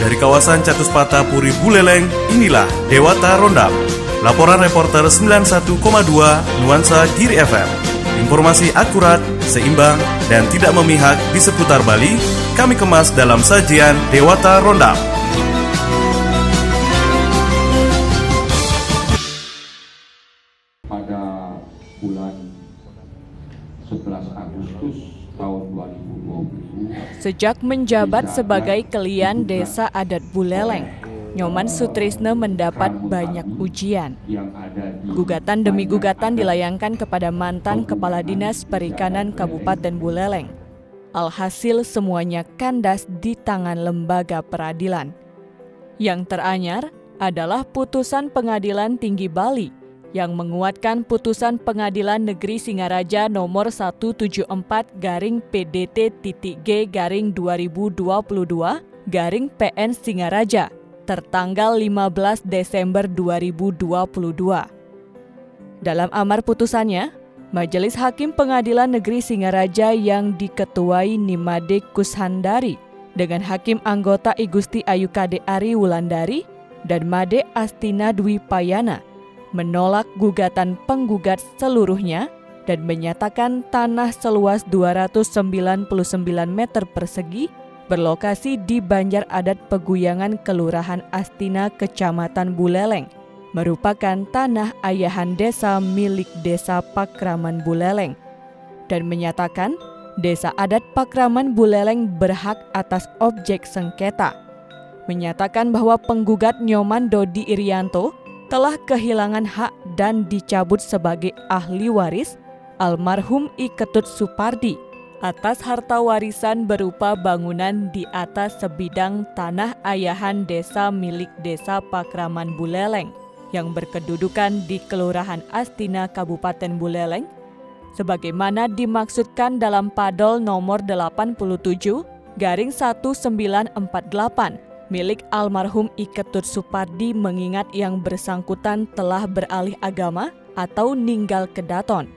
Dari kawasan Catuspata Puri Buleleng, inilah Dewata Rondap. Laporan reporter 91,2 Nuansa Giri FM. Informasi akurat, seimbang, dan tidak memihak di seputar Bali, kami kemas dalam sajian Dewata Rondap. Pada bulan 11 Agustus tahun 2020. Sejak menjabat sebagai Kelian Desa Adat Buleleng, Nyoman Sutrisno mendapat banyak ujian. Gugatan demi gugatan dilayangkan kepada mantan Kepala Dinas Perikanan Kabupaten Buleleng. Alhasil semuanya kandas di tangan lembaga peradilan. Yang teranyar adalah putusan Pengadilan Tinggi Bali yang menguatkan putusan Pengadilan Negeri Singaraja nomor 174-PDT-G-2022-PN Singaraja tertanggal 15 Desember 2022. Dalam amar putusannya, Majelis Hakim Pengadilan Negeri Singaraja yang diketuai Nimade Kushandari dengan Hakim Anggota I Gusti Ayu Kade Ari Wulandari dan Made Astina Dwi Payana menolak gugatan penggugat seluruhnya dan menyatakan tanah seluas 299 meter persegi berlokasi di Banjar Adat Peguyangan Kelurahan Astina, Kecamatan Buleleng, merupakan tanah ayahan desa milik Desa Pakraman Buleleng, dan menyatakan Desa Adat Pakraman Buleleng berhak atas objek sengketa. Menyatakan bahwa penggugat Nyoman Dodi Irianto telah kehilangan hak dan dicabut sebagai ahli waris almarhum I Ketut Supardi atas harta warisan berupa bangunan di atas sebidang tanah ayahan desa milik Desa Pakraman Buleleng yang berkedudukan di Kelurahan Astina, Kabupaten Buleleng, sebagaimana dimaksudkan dalam Padol nomor 87/1948 milik almarhum I Ketut Supardi, mengingat yang bersangkutan telah beralih agama atau ninggal kedaton.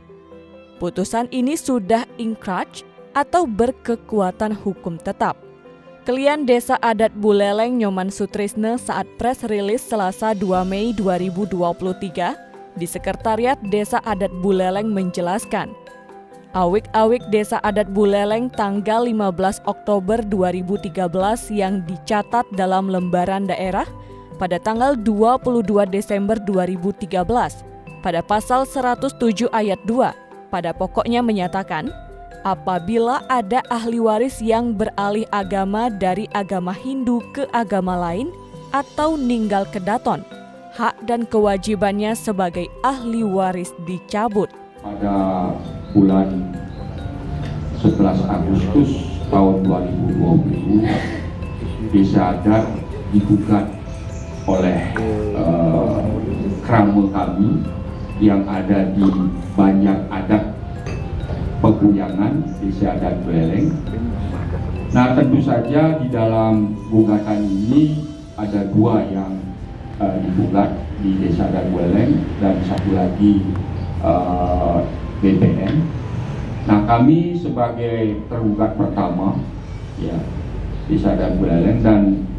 Putusan ini sudah inkraj atau berkekuatan hukum tetap. Kelian Desa Adat Buleleng Nyoman Sutrisno saat press release Selasa 2 Mei 2023 di Sekretariat Desa Adat Buleleng menjelaskan, awik-awik Desa Adat Buleleng tanggal 15 Oktober 2013 yang dicatat dalam lembaran daerah pada tanggal 22 Desember 2013 pada pasal 107 ayat 2 pada pokoknya menyatakan apabila ada ahli waris yang beralih agama dari agama Hindu ke agama lain atau ninggal kedaton, hak dan kewajibannya sebagai ahli waris dicabut. Pada bulan 11 Agustus tahun 2020, Desa Adat digugat oleh keramu kami yang ada di Banjar Adat Peguyangan Desa Adat Buleleng. Nah, tentu saja di dalam gugatan ini ada dua yang digugat di Desa Adat Buleleng dan satu lagi BPN. Nah, kami sebagai tergugat pertama, ya, Desa Adat Buleleng, dan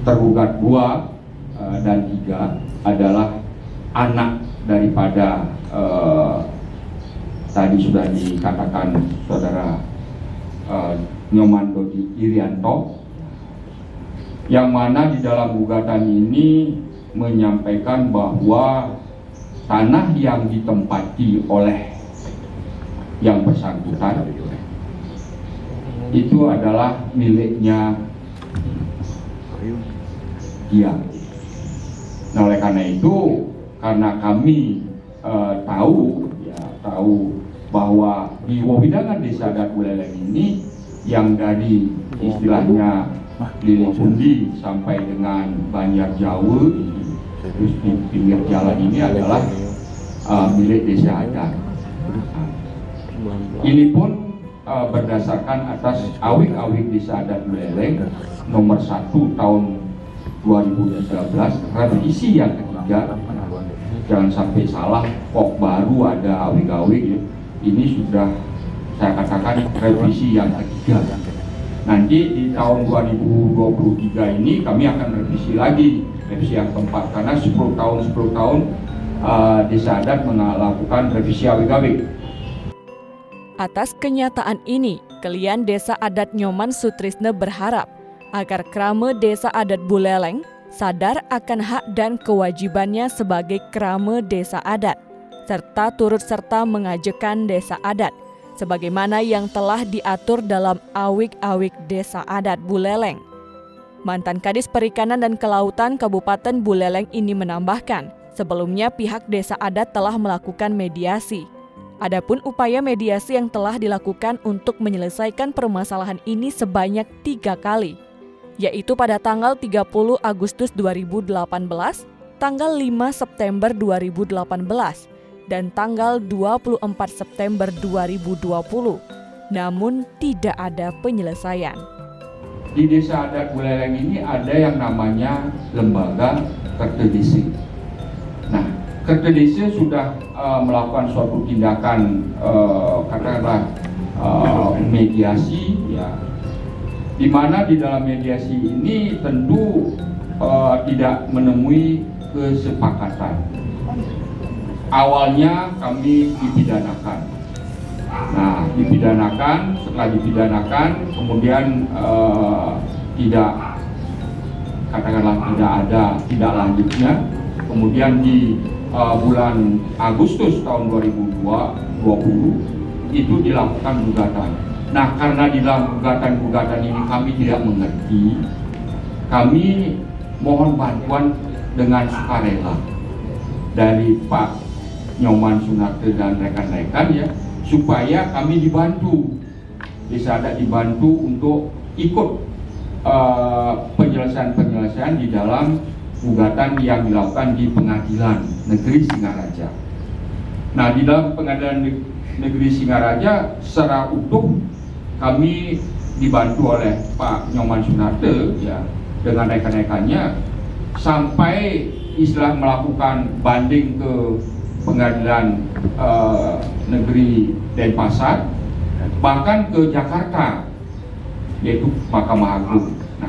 tergugat 2 dan 3 adalah anak daripada tadi sudah dikatakan saudara Nyoman Dodi Irianto, yang mana di dalam gugatan ini menyampaikan bahwa tanah yang ditempati oleh yang bersangkutan itu adalah miliknya dia. Nah, oleh karena itu, karena kami tahu bahwa di wewidangan Desa Adat Buleleng ini yang dari istilahnya Lili Pundi sampai dengan Banjar Jawa, terus di pinggir jalan ini adalah milik Desa Adat. Ini pun berdasarkan atas awik-awik Desa Adat Buleleng nomor 1 tahun 2013, revisi yang ketiga. Jangan sampai salah, kok baru ada awik-awik ya. Ini sudah saya katakan revisi yang ketiga. Nanti di tahun 2023 ini kami akan revisi lagi, revisi yang keempat, karena 10 tahun Desa Adat melakukan revisi awik-awik. Atas kenyataan ini, Kelian Desa Adat Nyoman Sutrisno berharap agar Krame Desa Adat Buleleng sadar akan hak dan kewajibannya sebagai Krame Desa Adat, serta turut serta mengajukan Desa Adat sebagaimana yang telah diatur dalam Awik-Awik Desa Adat Buleleng. Mantan Kadis Perikanan dan Kelautan Kabupaten Buleleng ini menambahkan, sebelumnya pihak Desa Adat telah melakukan mediasi. Adapun upaya mediasi yang telah dilakukan untuk menyelesaikan permasalahan ini sebanyak 3 kali, yaitu pada tanggal 30 Agustus 2018, tanggal 5 September 2018, dan tanggal 24 September 2020, namun tidak ada penyelesaian. Di Desa Adat Buleleng ini ada yang namanya Lembaga Kertedisi. Nah, Kertedisi sudah melakukan suatu tindakan katakanlah mediasi, ya, di mana di dalam mediasi ini tentu tidak menemui kesepakatan. Awalnya kami dipidanakan. Nah, setelah dipidanakan, kemudian tidak ada tindak lanjutnya. Kemudian di bulan Agustus tahun 2020 itu dilakukan gugatan. Nah, karena di dalam gugatan ini kami tidak mengerti, kami mohon bantuan dengan sukarela dari Pak Nyoman Sunarte dan rekan-rekan, ya, supaya kami dibantu, Desa Adat dibantu untuk ikut penyelesaian di dalam gugatan yang dilakukan di Pengadilan Negeri Singaraja. Nah, di dalam Pengadilan Negeri Singaraja secara utuh kami dibantu oleh Pak Nyoman Sunarte, ya, dengan rekan-rekannya sampai melakukan banding ke Pengadilan Negeri Denpasar, bahkan ke Jakarta, yaitu Mahkamah Agung. Nah,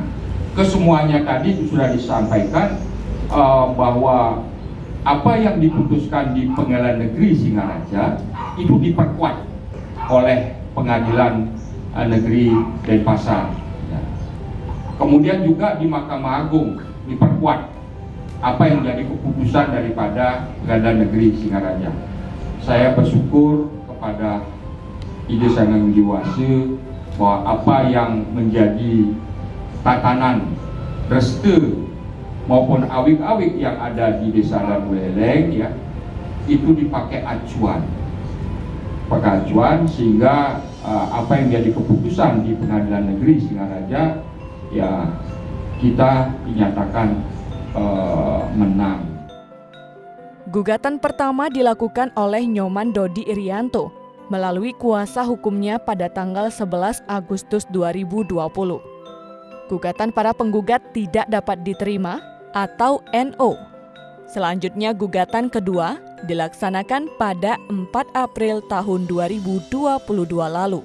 kesemuanya tadi sudah disampaikan bahwa apa yang diputuskan di Pengadilan Negeri Singaraja itu diperkuat oleh Pengadilan Negeri Denpasar. Ya. Kemudian juga di Mahkamah Agung diperkuat apa yang menjadi keputusan daripada Pengadilan Negeri Singaraja. Saya bersyukur kepada Ide Sangang Widiwase bahwa apa yang menjadi tatanan restu maupun awik-awik yang ada di Desa Adat Buleleng, ya, itu dipakai acuan, sehingga apa yang menjadi keputusan di Pengadilan Negeri Singaraja, ya, kita dinyatakan menang. Gugatan pertama dilakukan oleh Nyoman Dodi Irianto melalui kuasa hukumnya pada tanggal 11 Agustus 2020. Gugatan para penggugat tidak dapat diterima atau NO. Selanjutnya gugatan kedua dilaksanakan pada 4 April tahun 2022 lalu.